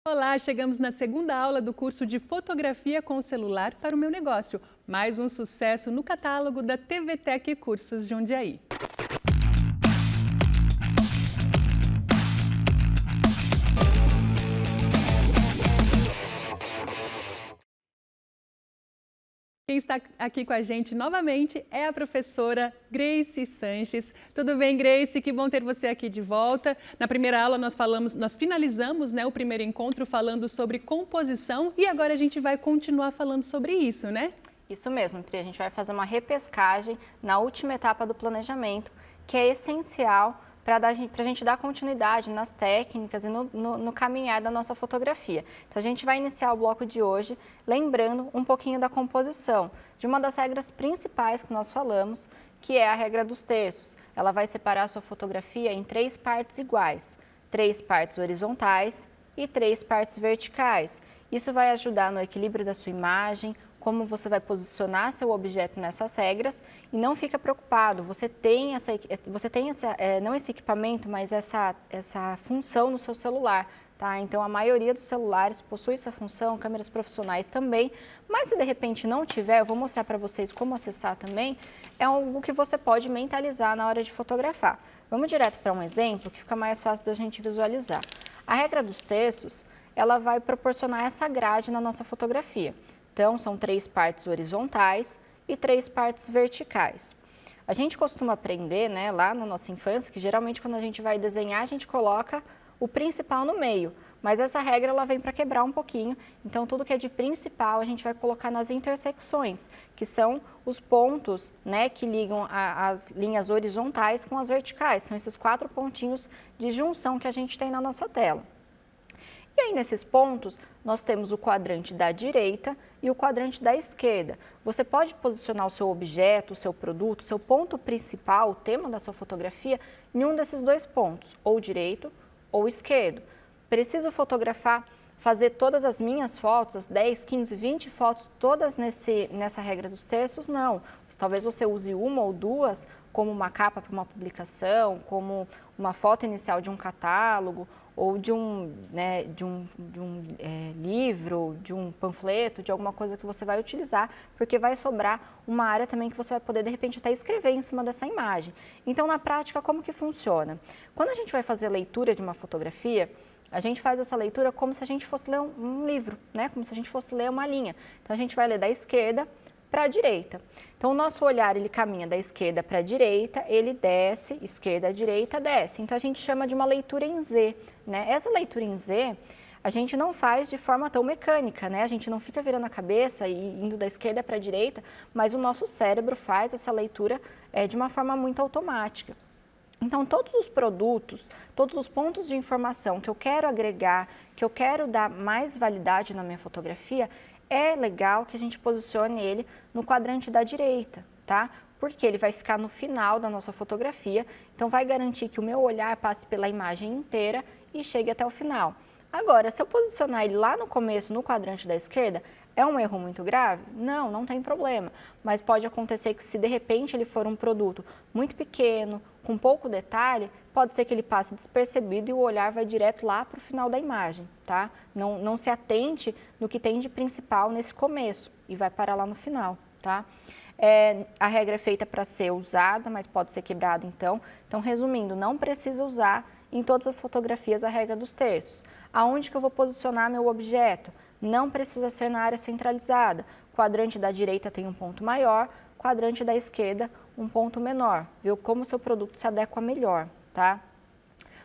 Olá, chegamos na segunda aula do curso de Fotografia com o Celular para o Meu Negócio. Mais um sucesso no catálogo da TVTec Cursos Jundiaí. Quem está aqui com a gente novamente é a professora Grace Sanches. Tudo bem, Grace? Que bom ter você aqui de volta. Na primeira aula nós finalizamos, o primeiro encontro falando sobre composição e agora a gente vai continuar falando sobre isso, né? Isso mesmo, Pri. A gente vai fazer uma repescagem na última etapa do planejamento, que é essencial para a gente dar continuidade nas técnicas e no caminhar da nossa fotografia. Então, a gente vai iniciar o bloco de hoje lembrando um pouquinho da composição, de uma das regras principais que nós falamos, que é a regra dos terços. Ela vai separar a sua fotografia em 3 partes iguais, 3 partes horizontais e 3 partes verticais. Isso vai ajudar no equilíbrio da sua imagem, como você vai posicionar seu objeto nessas regras e não fica preocupado, você tem não esse equipamento, mas essa função no seu celular, tá? Então a maioria dos celulares possui essa função, câmeras profissionais também, mas se de repente não tiver, eu vou mostrar para vocês como acessar também, é algo que você pode mentalizar na hora de fotografar. Vamos direto para um exemplo que fica mais fácil da gente visualizar. A regra dos terços, ela vai proporcionar essa grade na nossa fotografia. Então, são 3 partes horizontais e 3 partes verticais. A gente costuma aprender, lá na nossa infância, que geralmente quando a gente vai desenhar, a gente coloca o principal no meio. Mas essa regra ela vem para quebrar um pouquinho, então tudo que é de principal a gente vai colocar nas intersecções, que são os pontos que ligam as linhas horizontais com as verticais. São esses 4 pontinhos de junção que a gente tem na nossa tela. E aí, nesses pontos, nós temos o quadrante da direita e o quadrante da esquerda. Você pode posicionar o seu objeto, o seu produto, o seu ponto principal, o tema da sua fotografia, em um desses 2 pontos, ou direito ou esquerdo. Preciso fotografar, fazer todas as minhas fotos, as 10, 15, 20 fotos, todas nessa regra dos terços? Não. Talvez você use uma ou 2 como uma capa para uma publicação, como uma foto inicial de um catálogo, ou de um livro, de um panfleto, de alguma coisa que você vai utilizar, porque vai sobrar uma área também que você vai poder, de repente, até escrever em cima dessa imagem. Então, na prática, como que funciona? Quando a gente vai fazer a leitura de uma fotografia, a gente faz essa leitura como se a gente fosse ler um livro, como se a gente fosse ler uma linha. Então, a gente vai ler da esquerda para a direita. Então, o nosso olhar, ele caminha da esquerda para a direita, ele desce, esquerda, direita, desce. Então, a gente chama de uma leitura em Z, Essa leitura em Z, a gente não faz de forma tão mecânica, A gente não fica virando a cabeça e indo da esquerda para a direita, mas o nosso cérebro faz essa leitura de uma forma muito automática. Então, todos os produtos, todos os pontos de informação que eu quero agregar, que eu quero dar mais validade na minha fotografia, é legal que a gente posicione ele no quadrante da direita, tá? Porque ele vai ficar no final da nossa fotografia, então vai garantir que o meu olhar passe pela imagem inteira e chegue até o final. Agora, se eu posicionar ele lá no começo, no quadrante da esquerda, é um erro muito grave? Não, não tem problema, mas pode acontecer que se de repente ele for um produto muito pequeno, com pouco detalhe, pode ser que ele passe despercebido e o olhar vai direto lá para o final da imagem, tá? Não se atente no que tem de principal nesse começo e vai parar lá no final, tá? A regra é feita para ser usada, mas pode ser quebrada então. Então, resumindo, não precisa usar em todas as fotografias a regra dos terços. Aonde que eu vou posicionar meu objeto? Não precisa ser na área centralizada. Quadrante da direita tem um ponto maior, quadrante da esquerda um ponto menor. Viu como o seu produto se adequa melhor, tá?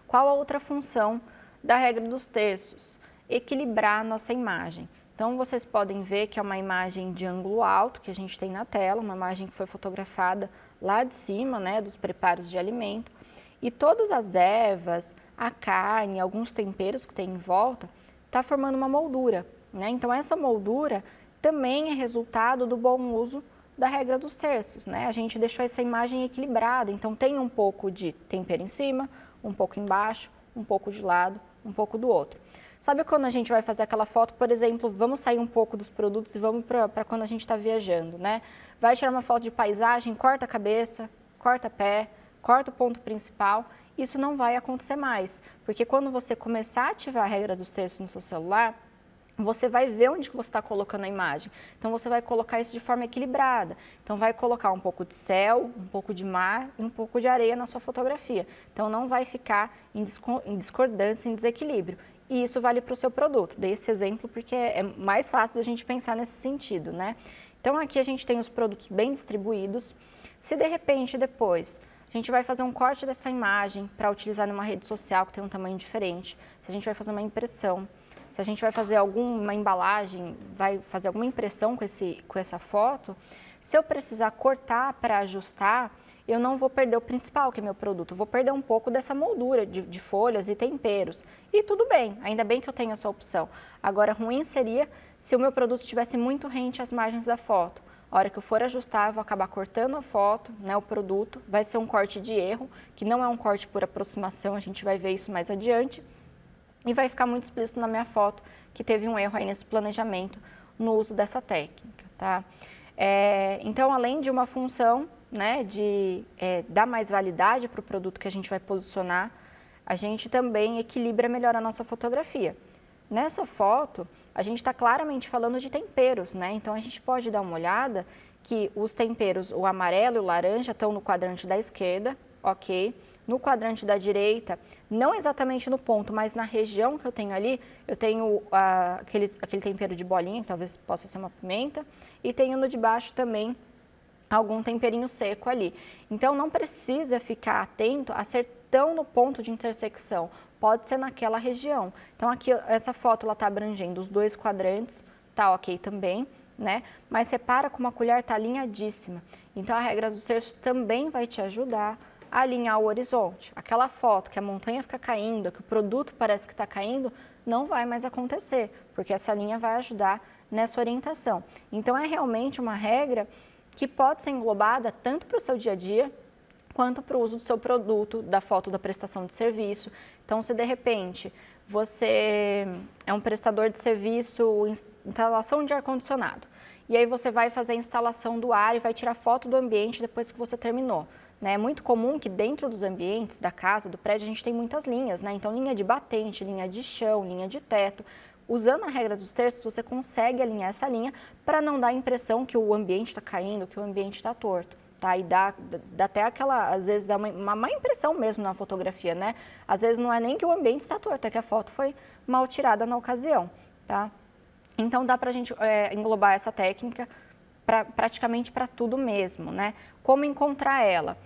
Qual a outra função da regra dos terços? Equilibrar a nossa imagem. Então, vocês podem ver que é uma imagem de ângulo alto que a gente tem na tela, uma imagem que foi fotografada lá de cima, dos preparos de alimento. E todas as ervas, a carne, alguns temperos que tem em volta, está formando uma moldura, Então, essa moldura também é resultado do bom uso da regra dos terços, A gente deixou essa imagem equilibrada, então tem um pouco de tempero em cima, um pouco embaixo, um pouco de lado, um pouco do outro. Sabe quando a gente vai fazer aquela foto, por exemplo, vamos sair um pouco dos produtos e vamos para quando a gente está viajando, Vai tirar uma foto de paisagem, corta a cabeça, corta pé, corta o ponto principal isso não vai acontecer mais, porque quando você começar a ativar a regra dos terços no seu celular, você vai ver onde que você está colocando a imagem. Então, você vai colocar isso de forma equilibrada. Então, vai colocar um pouco de céu, um pouco de mar e um pouco de areia na sua fotografia. Então, não vai ficar em discordância, em desequilíbrio. E isso vale para o seu produto. Dei esse exemplo porque é mais fácil da gente pensar nesse sentido, né? Então, aqui a gente tem os produtos bem distribuídos. Se, de repente, depois a gente vai fazer um corte dessa imagem para utilizar numa rede social que tem um tamanho diferente, se a gente vai fazer uma impressão, se a gente vai fazer alguma embalagem, vai fazer alguma impressão com essa foto, se eu precisar cortar para ajustar, eu não vou perder o principal, que é meu produto. Eu vou perder um pouco dessa moldura de folhas e temperos. E tudo bem, ainda bem que eu tenho essa opção. Agora, ruim seria se o meu produto estivesse muito rente às margens da foto. A hora que eu for ajustar, eu vou acabar cortando a foto, né, o produto. Vai ser um corte de erro, que não é um corte por aproximação, a gente vai ver isso mais adiante. E vai ficar muito explícito na minha foto que teve um erro aí nesse planejamento no uso dessa técnica, tá? Então, além de uma função, né, de dar mais validade para o produto que a gente vai posicionar, a gente também equilibra melhor a nossa fotografia. Nessa foto, a gente está claramente falando de temperos, né? Então, a gente pode dar uma olhada que os temperos, o amarelo e o laranja, estão no quadrante da esquerda, ok? No quadrante da direita, não exatamente no ponto, mas na região que eu tenho ali, eu tenho aquele tempero de bolinha, que talvez possa ser uma pimenta, e tenho no de baixo também algum temperinho seco ali. Então, não precisa ficar atento a ser tão no ponto de intersecção, pode ser naquela região. Então, aqui, essa foto, ela está abrangendo os dois quadrantes, tá ok também, né? Mas repara como a colher está alinhadíssima. Então, a regra dos terços também vai te ajudar a alinhar o horizonte. Aquela foto que a montanha fica caindo, que o produto parece que está caindo, não vai mais acontecer, porque essa linha vai ajudar nessa orientação. Então, é realmente uma regra que pode ser englobada tanto para o seu dia a dia, quanto para o uso do seu produto, da foto da prestação de serviço. Então, se de repente você é um prestador de serviço, instalação de ar-condicionado, e aí você vai fazer a instalação do ar e vai tirar foto do ambiente depois que você terminou. É muito comum que dentro dos ambientes da casa, do prédio, a gente tem muitas linhas, né? Então, linha de batente, linha de chão, linha de teto. Usando a regra dos terços, você consegue alinhar essa linha para não dar a impressão que o ambiente está caindo, que o ambiente está torto. Tá? E dá até aquela, às vezes, dá uma má impressão mesmo na fotografia, né? Às vezes não é nem que o ambiente está torto, é que a foto foi mal tirada na ocasião, tá? Então, dá para a gente englobar essa técnica praticamente para tudo mesmo, né? Como encontrar ela?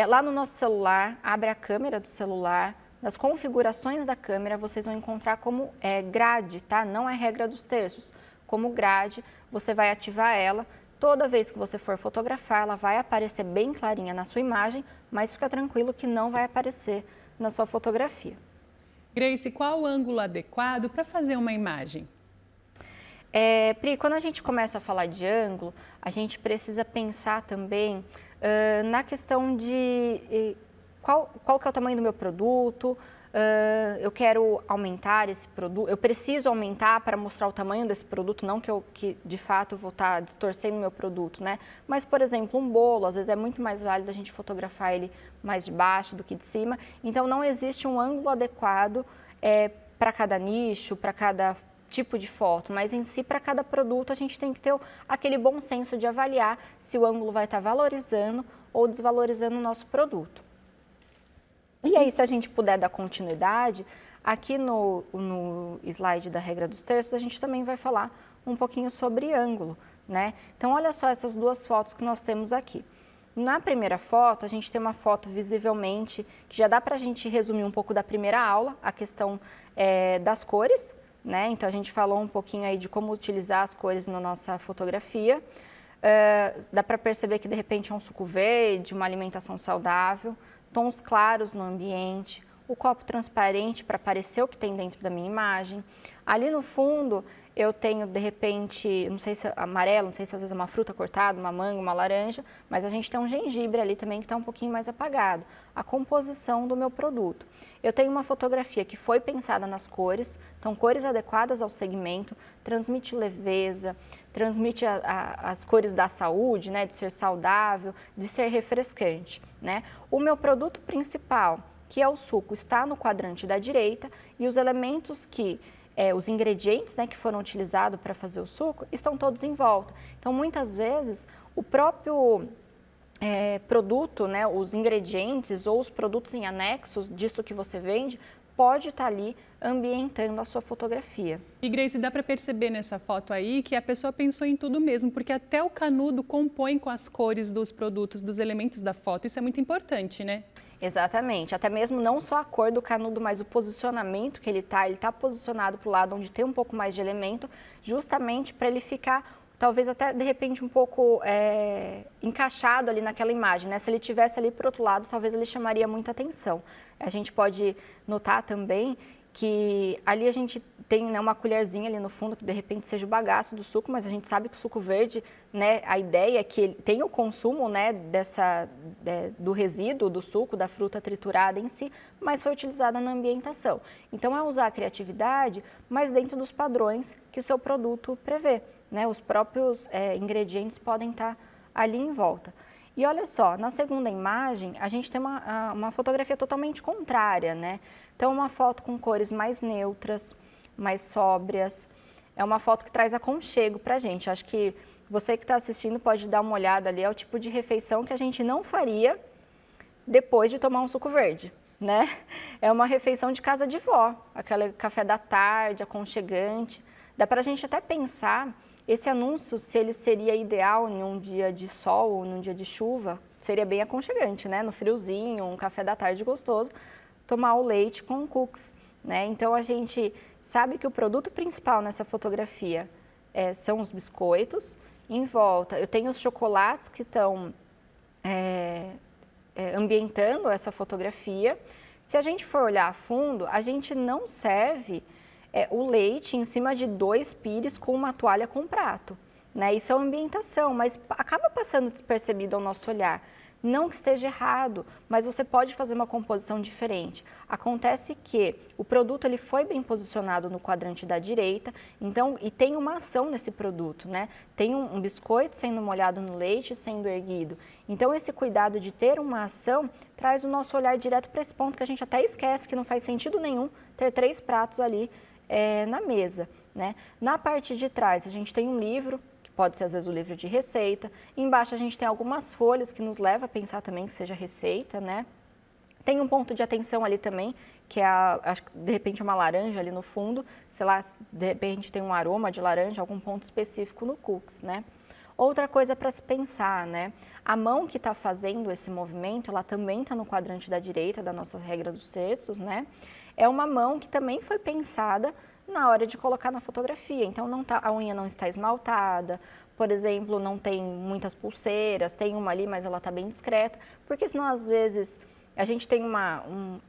Lá no nosso celular, abre a câmera do celular, nas configurações da câmera vocês vão encontrar como grade, tá? Não é regra dos terços. Como grade, você vai ativar ela, toda vez que você for fotografar, ela vai aparecer bem clarinha na sua imagem, mas fica tranquilo que não vai aparecer na sua fotografia. Grace, qual o ângulo adequado para fazer uma imagem? Pri, quando a gente começa a falar de ângulo, a gente precisa pensar também na questão de qual que é o tamanho do meu produto, eu quero aumentar esse produto, eu preciso aumentar para mostrar o tamanho desse produto, não que de fato eu vou estar distorcendo o meu produto, né? Mas, por exemplo, um bolo, às vezes é muito mais válido a gente fotografar ele mais de baixo do que de cima, então não existe um ângulo adequado para cada nicho, para cada tipo de foto, mas em si, para cada produto, a gente tem que ter aquele bom senso de avaliar se o ângulo vai estar valorizando ou desvalorizando o nosso produto. E aí, se a gente puder dar continuidade, aqui no slide da regra dos terços, a gente também vai falar um pouquinho sobre ângulo, né? Então, olha só essas duas fotos que nós temos aqui. Na primeira foto, a gente tem uma foto visivelmente, que já dá para a gente resumir um pouco da primeira aula, a questão das cores, né? Então, a gente falou um pouquinho aí de como utilizar as cores na nossa fotografia. Dá para perceber que, de repente, é um suco verde, uma alimentação saudável, tons claros no ambiente, o copo transparente para aparecer o que tem dentro da minha imagem. Ali no fundo, eu tenho, de repente, não sei se é amarelo, não sei se às vezes é uma fruta cortada, uma manga, uma laranja, mas a gente tem um gengibre ali também que está um pouquinho mais apagado. A composição do meu produto. Eu tenho uma fotografia que foi pensada nas cores, então cores adequadas ao segmento, transmite leveza, transmite as cores da saúde, né, de ser saudável, de ser refrescante, né? O meu produto principal, que é o suco, está no quadrante da direita e os elementos que os ingredientes, né, que foram utilizados para fazer o suco estão todos em volta. Então, muitas vezes, o próprio produto, né, os ingredientes ou os produtos em anexos disso que você vende, pode estar ali ambientando a sua fotografia. E Grace, dá para perceber nessa foto aí que a pessoa pensou em tudo mesmo, porque até o canudo compõe com as cores dos produtos, dos elementos da foto. Isso é muito importante, né? Exatamente, até mesmo não só a cor do canudo, mas o posicionamento que ele tá posicionado para o lado onde tem um pouco mais de elemento, justamente para ele ficar, talvez até de repente um pouco encaixado ali naquela imagem, né? Se ele tivesse ali para o outro lado, talvez ele chamaria muita atenção. A gente pode notar também que ali a gente tem, né, uma colherzinha ali no fundo, que de repente seja o bagaço do suco, mas a gente sabe que o suco verde, né, a ideia é que ele tem o consumo, né, do resíduo do suco, da fruta triturada em si, mas foi utilizada na ambientação. Então é usar a criatividade, mas dentro dos padrões que o seu produto prevê, né? Os próprios ingredientes podem estar ali em volta. E olha só, na segunda imagem, a gente tem uma fotografia totalmente contrária, né? Então, uma foto com cores mais neutras, mais sóbrias. É uma foto que traz aconchego para a gente. Acho que você que está assistindo pode dar uma olhada ali, é o tipo de refeição que a gente não faria depois de tomar um suco verde, né? É uma refeição de casa de vó, aquele café da tarde, aconchegante. Dá para a gente até pensar esse anúncio, se ele seria ideal em um dia de sol ou num dia de chuva, seria bem aconchegante, né? No friozinho, um café da tarde gostoso, tomar o leite com cookies, né? Então, a gente sabe que o produto principal nessa fotografia são os biscoitos. Em volta, eu tenho os chocolates que estão ambientando essa fotografia. Se a gente for olhar a fundo, a gente não serve o leite em cima de 2 pires com uma toalha com prato, né? Isso é uma ambientação, mas acaba passando despercebido ao nosso olhar. Não que esteja errado, mas você pode fazer uma composição diferente. Acontece que o produto ele foi bem posicionado no quadrante da direita, então, e tem uma ação nesse produto, né? Tem um biscoito sendo molhado no leite, sendo erguido. Então, esse cuidado de ter uma ação traz o nosso olhar direto para esse ponto que a gente até esquece que não faz sentido nenhum ter 3 pratos ali na mesa, né? Na parte de trás, a gente tem um livro, que pode ser às vezes o livro de receita. Embaixo a gente tem algumas folhas que nos leva a pensar também que seja receita, né? Tem um ponto de atenção ali também, que é, acho que de repente uma laranja ali no fundo, sei lá, de repente tem um aroma de laranja, algum ponto específico no cookies, né? Outra coisa para se pensar, né? A mão que está fazendo esse movimento, ela também está no quadrante da direita da nossa regra dos terços, né? É uma mão que também foi pensada na hora de colocar na fotografia. Então, a unha não está esmaltada, por exemplo, não tem muitas pulseiras, tem uma ali, mas ela está bem discreta, porque senão, às vezes, a gente tem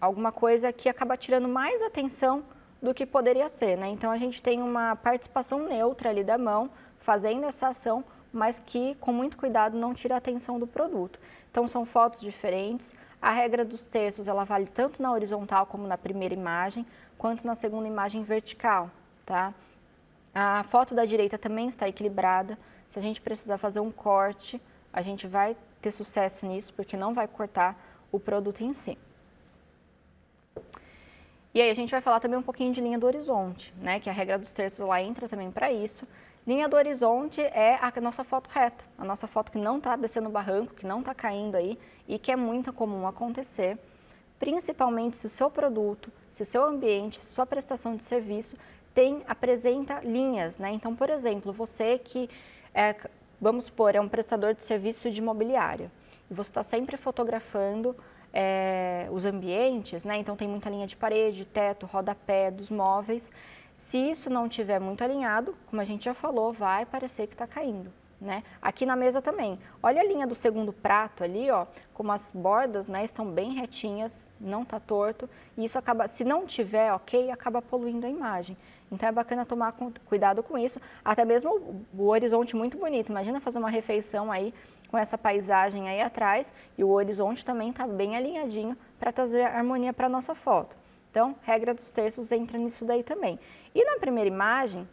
alguma coisa que acaba tirando mais atenção do que poderia ser, né? Então, a gente tem uma participação neutra ali da mão, fazendo essa ação, mas que, com muito cuidado, não tira a atenção do produto. Então, são fotos diferentes. A regra dos terços, ela vale tanto na horizontal como na primeira imagem, quanto na segunda imagem vertical, tá? A foto da direita também está equilibrada. Se a gente precisar fazer um corte, a gente vai ter sucesso nisso, porque não vai cortar o produto em si. E aí a gente vai falar também um pouquinho de linha do horizonte, né? Que a regra dos terços lá entra também para isso. Linha do horizonte é a nossa foto reta, a nossa foto que não está descendo o barranco, que não está caindo aí e que é muito comum acontecer, principalmente se o seu produto, se o seu ambiente, se sua prestação de serviço apresenta linhas, né? Então, por exemplo, você que vamos supor, é um prestador de serviço de imobiliária e você está sempre fotografando os ambientes, né? Então tem muita linha de parede, teto, rodapé dos móveis. Se isso não estiver muito alinhado, como a gente já falou, vai parecer que está caindo, né? Aqui na mesa também. Olha a linha do segundo prato ali, ó, como as bordas, né, estão bem retinhas, não está torto. E isso acaba, se não tiver ok, acaba poluindo a imagem. Então é bacana tomar cuidado com isso. Até mesmo o horizonte muito bonito. Imagina fazer uma refeição aí com essa paisagem aí atrás e o horizonte também está bem alinhadinho para trazer harmonia para a nossa foto. Então, regra dos terços entra nisso daí também. E na primeira imagem,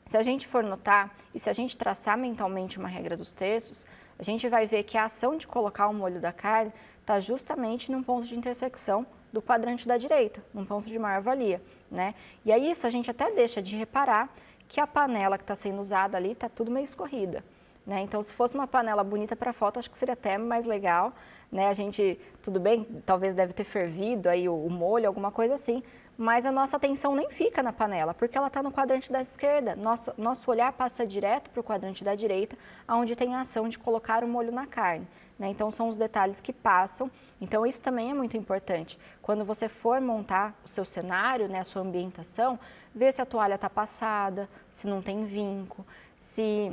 se a gente for notar e se a gente traçar mentalmente uma regra dos terços, a gente vai ver que a ação de colocar o molho da carne está justamente num ponto de intersecção do quadrante da direita, num ponto de maior valia, né? E aí isso a gente até deixa de reparar que a panela que está sendo usada ali está tudo meio escorrida, né? Então, se fosse uma panela bonita para foto, acho que seria até mais legal, né? A gente, tudo bem, talvez deve ter fervido aí o molho, alguma coisa assim, mas a nossa atenção nem fica na panela, porque ela está no quadrante da esquerda. Nosso olhar passa direto para o quadrante da direita, onde tem a ação de colocar o molho na carne, né? Então, são os detalhes que passam. Então, isso também é muito importante. Quando você for montar o seu cenário, né, a sua ambientação, ver se a toalha está passada, se não tem vinco, se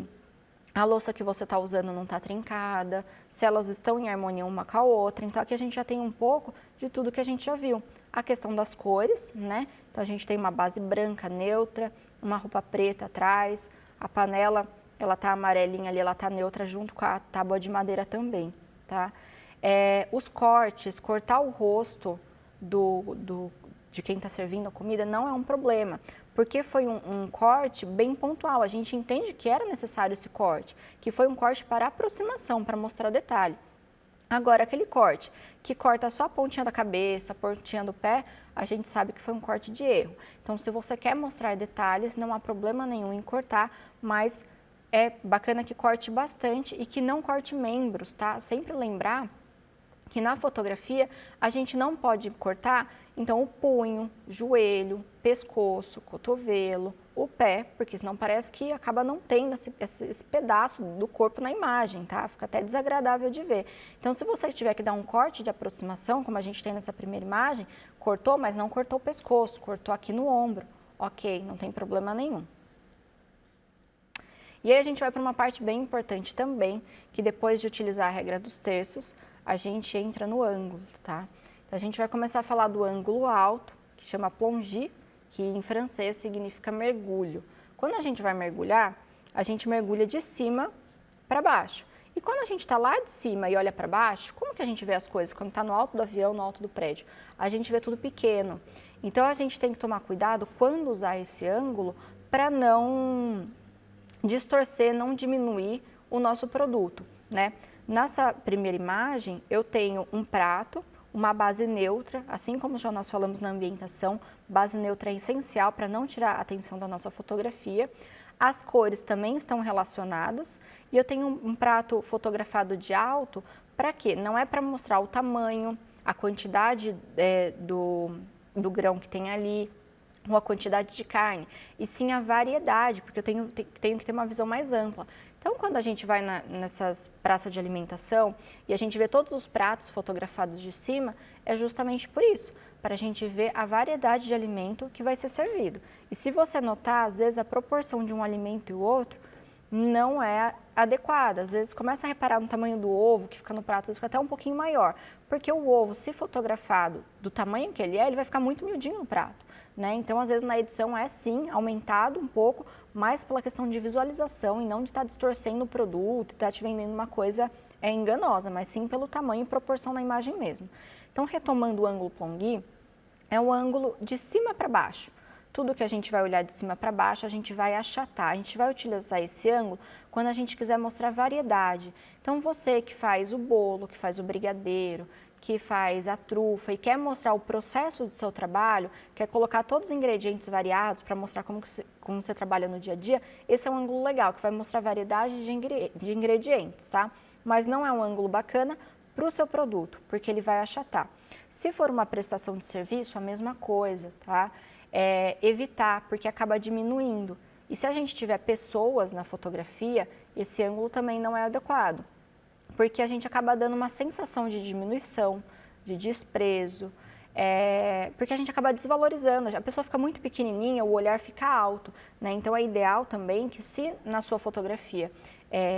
a louça que você está usando não está trincada, se elas estão em harmonia uma com a outra. Então, aqui a gente já tem um pouco de tudo que a gente já viu. A questão das cores, né? Então, a gente tem uma base branca, neutra, uma roupa preta atrás, a panela, ela tá amarelinha ali, ela tá neutra junto com a tábua de madeira também, tá? Os cortes, cortar o rosto de quem está servindo a comida não é um problema, porque foi um corte bem pontual. A gente entende que era necessário esse corte, que foi um corte para aproximação, para mostrar detalhe. Agora, aquele corte que corta só a pontinha da cabeça, a pontinha do pé, a gente sabe que foi um corte de erro. Então, se você quer mostrar detalhes, não há problema nenhum em cortar, mas é bacana que corte bastante e que não corte membros, tá? Sempre lembrar que na fotografia a gente não pode cortar, então, o punho, joelho, pescoço, cotovelo, o pé, porque senão parece que acaba não tendo esse pedaço do corpo na imagem, tá? Fica até desagradável de ver. Então, se você tiver que dar um corte de aproximação, como a gente tem nessa primeira imagem, cortou, mas não cortou o pescoço, cortou aqui no ombro, ok, não tem problema nenhum. E aí a gente vai para uma parte bem importante também, que depois de utilizar a regra dos terços, a gente entra no ângulo, tá? Então, a gente vai começar a falar do ângulo alto, que chama plongée, que em francês significa mergulho. Quando a gente vai mergulhar, a gente mergulha de cima para baixo. E quando a gente está lá de cima e olha para baixo, como que a gente vê as coisas? Quando está no alto do avião, no alto do prédio, a gente vê tudo pequeno. Então, a gente tem que tomar cuidado quando usar esse ângulo para não distorcer, não diminuir o nosso produto, né? Nessa primeira imagem, eu tenho um prato, uma base neutra, assim como já nós falamos na ambientação, base neutra é essencial para não tirar a atenção da nossa fotografia. As cores também estão relacionadas e eu tenho um prato fotografado de alto, para quê? Não é para mostrar o tamanho, a quantidade do grão que tem ali, ou a quantidade de carne, e sim a variedade, porque eu tenho que ter uma visão mais ampla. Então, quando a gente vai nessas praças de alimentação e a gente vê todos os pratos fotografados de cima, é justamente por isso, para a gente ver a variedade de alimento que vai ser servido. E se você notar, às vezes a proporção de um alimento e o outro não é adequada. Às vezes começa a reparar no tamanho do ovo, que fica no prato, às vezes fica até um pouquinho maior, porque o ovo, se fotografado do tamanho que ele vai ficar muito miudinho no prato, né? Então, às vezes na edição é sim aumentado um pouco, mais pela questão de visualização e não de estar distorcendo o produto, estar te vendendo uma coisa enganosa, mas sim pelo tamanho e proporção da imagem mesmo. Então, retomando o ângulo plongée, é um ângulo de cima para baixo. Tudo que a gente vai olhar de cima para baixo, a gente vai achatar, a gente vai utilizar esse ângulo quando a gente quiser mostrar variedade. Então, você que faz o bolo, que faz o brigadeiro, que faz a trufa e quer mostrar o processo do seu trabalho, quer colocar todos os ingredientes variados para mostrar como você trabalha no dia a dia, esse é um ângulo legal, que vai mostrar variedade de ingredientes, tá? Mas não é um ângulo bacana para o seu produto, porque ele vai achatar. Se for uma prestação de serviço, a mesma coisa, tá? Evitar, porque acaba diminuindo. E se a gente tiver pessoas na fotografia, esse ângulo também não é adequado, porque a gente acaba dando uma sensação de diminuição, de desprezo, porque a gente acaba desvalorizando, a pessoa fica muito pequenininha, o olhar fica alto, né? Então é ideal também que se na sua fotografia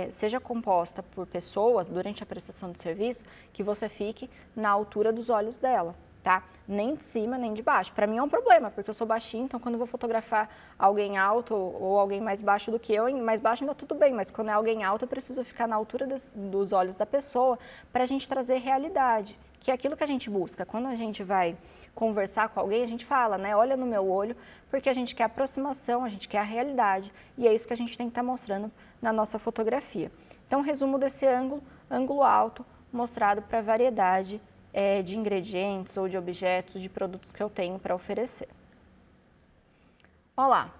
seja composta por pessoas durante a prestação de serviço, que você fique na altura dos olhos dela, tá? Nem de cima, nem de baixo. Para mim é um problema, porque eu sou baixinha, então quando eu vou fotografar alguém alto ou alguém mais baixo do que eu, mais baixo ainda tudo bem, mas quando é alguém alto eu preciso ficar na altura dos olhos da pessoa para a gente trazer realidade, que é aquilo que a gente busca. Quando a gente vai conversar com alguém, a gente fala, né? Olha no meu olho, porque a gente quer aproximação, a gente quer a realidade, e é isso que a gente tem que estar mostrando na nossa fotografia. Então, resumo desse ângulo alto, mostrado para variedade de ingredientes ou de objetos, de produtos que eu tenho para oferecer. Olá,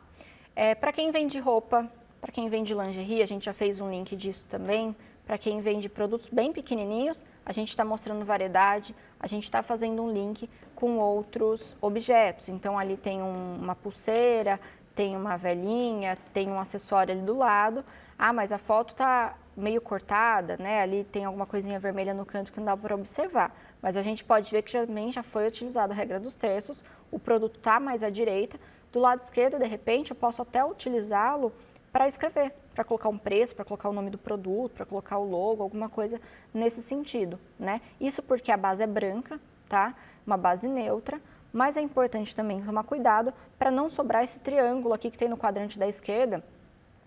para quem vende roupa, para quem vende lingerie, a gente já fez um link disso também. Para quem vende produtos bem pequenininhos, a gente está mostrando variedade, a gente está fazendo um link com outros objetos. Então, ali tem uma pulseira, tem uma velhinha, tem um acessório ali do lado. Ah, mas a foto está meio cortada, né? Ali tem alguma coisinha vermelha no canto que não dá para observar. Mas a gente pode ver que também já foi utilizada a regra dos terços, o produto está mais à direita. Do lado esquerdo, de repente, eu posso até utilizá-lo para escrever, para colocar um preço, para colocar o nome do produto, para colocar o logo, alguma coisa nesse sentido, né? Isso porque a base é branca, tá? Uma base neutra, mas é importante também tomar cuidado para não sobrar esse triângulo aqui que tem no quadrante da esquerda,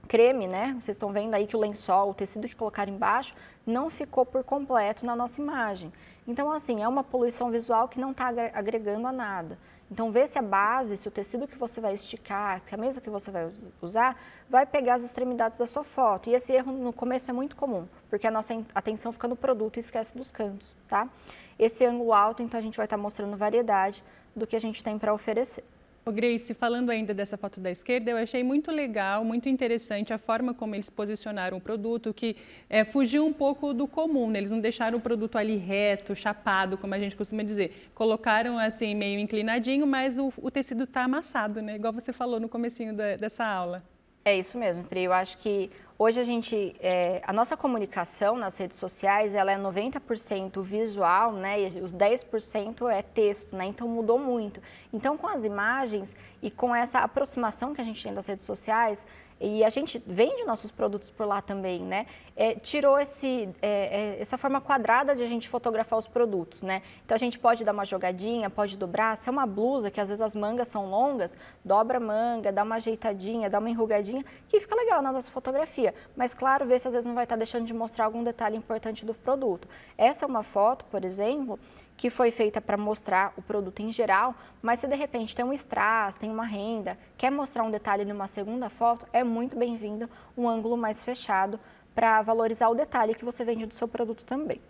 creme, né? Vocês estão vendo aí que o lençol, o tecido que colocaram embaixo, não ficou por completo na nossa imagem. Então, assim, é uma poluição visual que não está agregando a nada. Então, vê se a base, se o tecido que você vai esticar, se a mesa que você vai usar, vai pegar as extremidades da sua foto. E esse erro no começo é muito comum, porque a nossa atenção fica no produto e esquece dos cantos, tá? Esse ângulo alto, então, a gente vai estar mostrando variedade do que a gente tem para oferecer. Ô Grace, falando ainda dessa foto da esquerda, eu achei muito legal, muito interessante a forma como eles posicionaram o produto, que fugiu um pouco do comum, né? Eles não deixaram o produto ali reto, chapado, como a gente costuma dizer. Colocaram assim meio inclinadinho, mas o tecido está amassado, né? Igual você falou no comecinho dessa aula. É isso mesmo, Pri. Eu acho que hoje a nossa comunicação nas redes sociais, ela é 90% visual, né? E os 10% é texto, né? Então mudou muito. Então com as imagens e com essa aproximação que a gente tem das redes sociais, e a gente vende nossos produtos por lá também, né? Tirou essa forma quadrada de a gente fotografar os produtos, né? Então a gente pode dar uma jogadinha, pode dobrar. Se é uma blusa, que às vezes as mangas são longas, dobra a manga, dá uma ajeitadinha, dá uma enrugadinha, que fica legal na nossa fotografia. Mas claro, vê se às vezes não vai estar deixando de mostrar algum detalhe importante do produto. Essa é uma foto, por exemplo, que foi feita para mostrar o produto em geral, mas se de repente tem um strass, tem uma renda, quer mostrar um detalhe numa segunda foto, é muito bem-vindo um ângulo mais fechado para valorizar o detalhe que você vende do seu produto também.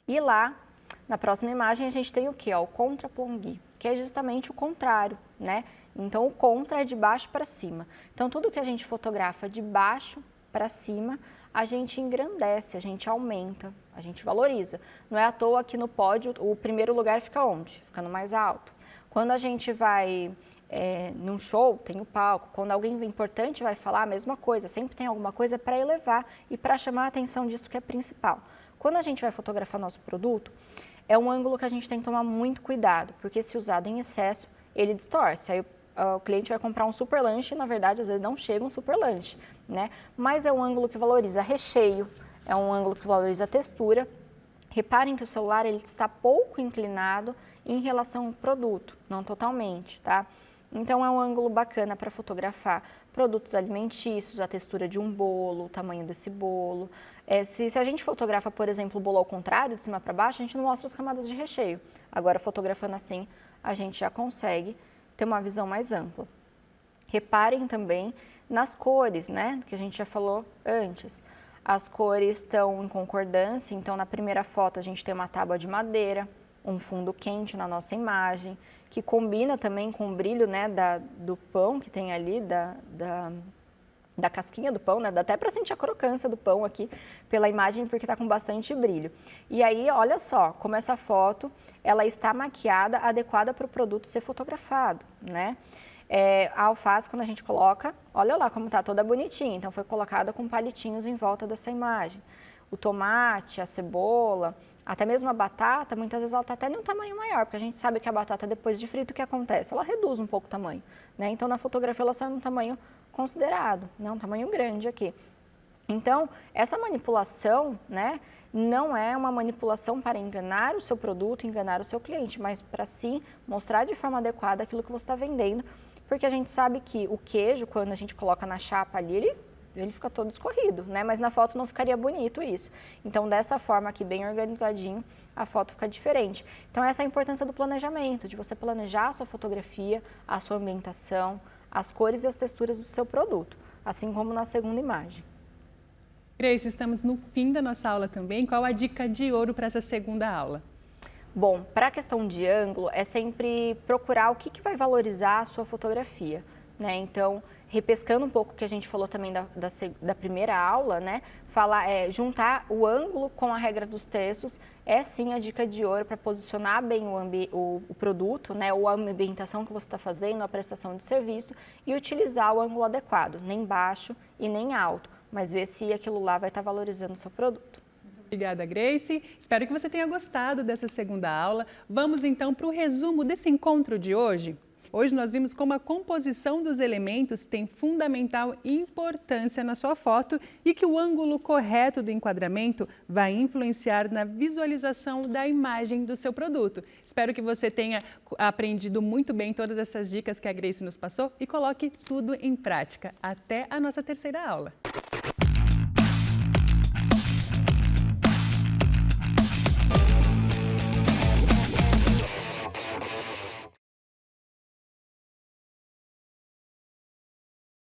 E lá, na próxima imagem, a gente tem o que? O contra-plongui, que é justamente o contrário, né? Então, o contra é de baixo para cima. Então, tudo que a gente fotografa de baixo para cima, a gente engrandece, a gente aumenta, a gente valoriza. Não é à toa que no pódio o primeiro lugar fica onde? Fica no mais alto. Quando a gente vai num show, tem o palco. Quando alguém importante vai falar, a mesma coisa. Sempre tem alguma coisa para elevar e para chamar a atenção disso que é principal. Quando a gente vai fotografar nosso produto, é um ângulo que a gente tem que tomar muito cuidado, porque se usado em excesso, ele distorce. Aí o cliente vai comprar um super lanche e, na verdade, às vezes não chega um super lanche, né? Mas é um ângulo que valoriza recheio, é um ângulo que valoriza textura. Reparem que o celular ele está pouco inclinado em relação ao produto, não totalmente, tá? Então, é um ângulo bacana para fotografar produtos alimentícios, a textura de um bolo, o tamanho desse bolo. Se a gente fotografa, por exemplo, o bolo ao contrário, de cima para baixo, a gente não mostra as camadas de recheio. Agora, fotografando assim, a gente já consegue ter uma visão mais ampla. Reparem também nas cores, né, que a gente já falou antes. As cores estão em concordância, então na primeira foto a gente tem uma tábua de madeira, um fundo quente na nossa imagem, que combina também com o brilho, né, do pão que tem ali, da casquinha do pão, né? Dá até para sentir a crocância do pão aqui pela imagem, porque está com bastante brilho. E aí, olha só, como essa foto, ela está maquiada, adequada para o produto ser fotografado, né? A alface, quando a gente coloca, olha lá como está toda bonitinha, então foi colocada com palitinhos em volta dessa imagem. O tomate, a cebola, até mesmo a batata, muitas vezes ela está até num tamanho maior, porque a gente sabe que a batata, depois de frito, o que acontece? Ela reduz um pouco o tamanho, né? Então, na fotografia, ela sai num tamanho considerado, né? Um tamanho grande aqui. Então, essa manipulação, né, não é uma manipulação para enganar o seu produto, enganar o seu cliente, mas para sim mostrar de forma adequada aquilo que você está vendendo, porque a gente sabe que o queijo, quando a gente coloca na chapa ali, ele fica todo escorrido, né? Mas na foto não ficaria bonito isso. Então, dessa forma aqui, bem organizadinho, a foto fica diferente. Então, essa é a importância do planejamento, de você planejar a sua fotografia, a sua ambientação, as cores e as texturas do seu produto, assim como na segunda imagem. Grace, estamos no fim da nossa aula também. Qual a dica de ouro para essa segunda aula? Bom, para a questão de ângulo, é sempre procurar o que vai valorizar a sua fotografia, né? Então, repescando um pouco o que a gente falou também da primeira aula, né? Juntar o ângulo com a regra dos terços é sim a dica de ouro para posicionar bem o produto, né? Ou a ambientação que você está fazendo, a prestação de serviço e utilizar o ângulo adequado, nem baixo e nem alto, mas ver se aquilo lá vai estar valorizando o seu produto. Obrigada, Grace. Espero que você tenha gostado dessa segunda aula. Vamos então para o resumo desse encontro de hoje. Hoje nós vimos como a composição dos elementos tem fundamental importância na sua foto e que o ângulo correto do enquadramento vai influenciar na visualização da imagem do seu produto. Espero que você tenha aprendido muito bem todas essas dicas que a Grace nos passou e coloque tudo em prática. Até a nossa terceira aula.